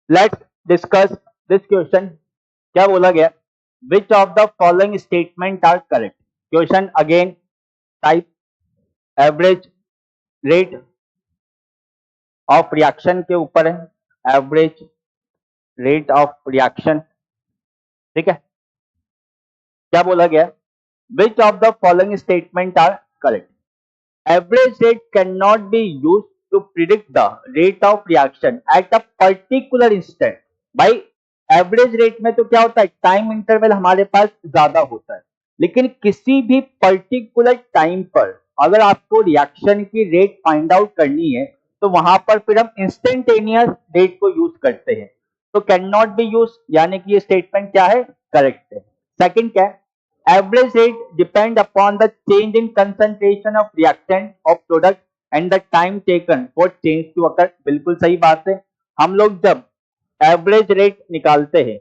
Let's discuss this question. क्या बोला गया? Which of the following statement are correct? Question again type average rate of reaction के ऊपर है, एवरेज रेट ऑफ रिएक्शन। ठीक है, क्या बोला गया? Which of the following statement are correct? Average rate can not be use to predict the rate of reaction at a particular instant. भाई average rate में तो क्या होता है, टाइम इंटरवल हमारे पास ज्यादा होता है, लेकिन किसी भी पर्टिकुलर टाइम पर अगर आपको रिएक्शन की रेट फाइंड आउट करनी है तो वहां पर फिर हम इंस्टेंटेनियस रेट को यूज करते हैं। तो कैन नॉट बी यूज, यानी कि ये स्टेटमेंट क्या है, करेक्ट है। सेकंड क्या है? Average rate depend upon the change in concentration of reactant of product and the time taken for change to occur. बिल्कुल सही बात है। हम लोग जब एवरेज रेट निकालते हैं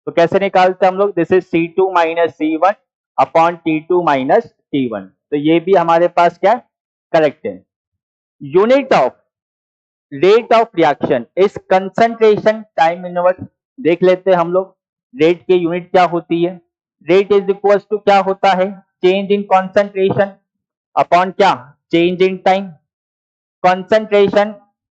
तो कैसे निकालते हैं हम लोग? This is C2 minus C1 upon T2 minus T1। तो ये भी हमारे पास क्या करेक्ट है। Unit of rate of reaction is concentration time inverse. देख लेते हैं हम लोग, रेट की यूनिट क्या होती है? रेट इज इक्वल टू क्या होता है, चेंज इन कॉन्सेंट्रेशन अपॉन क्या, चेंज इन टाइम। कॉन्सेंट्रेशन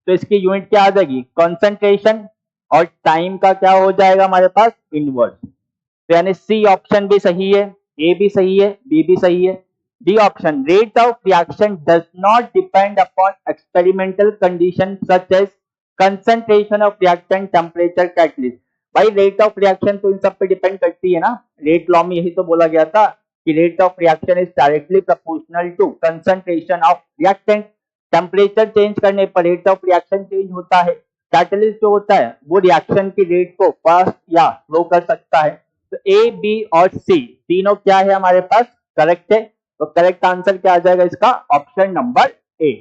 तो इसकी यूनिट क्या आ जाएगी, कॉन्सेंट्रेशन, और टाइम का क्या हो जाएगा हमारे पास, इनवर्स। तो यानी सी ऑप्शन भी सही है, ए भी सही है, बी भी सही है। D option, rate of reaction does not depend upon experimental condition such as concentration of reactant, temperature, catalyst. भाई रेट ऑफ रिएक्शन तो इन सब पे डिपेंड करती है ना। रेट लॉ में यही तो बोला गया था कि rate of reaction is directly proportional to concentration of reactant. Temperature change करने पर रेट ऑफ रिएक्शन चेंज होता है। कैटलिस्ट जो होता है वो रिएक्शन की रेट को फास्ट या स्लो कर सकता है। तो ए, बी और सी तीनों क्या है हमारे पास, करेक्ट है। तो करेक्ट आंसर क्या आ जाएगा इसका, ऑप्शन नंबर ए।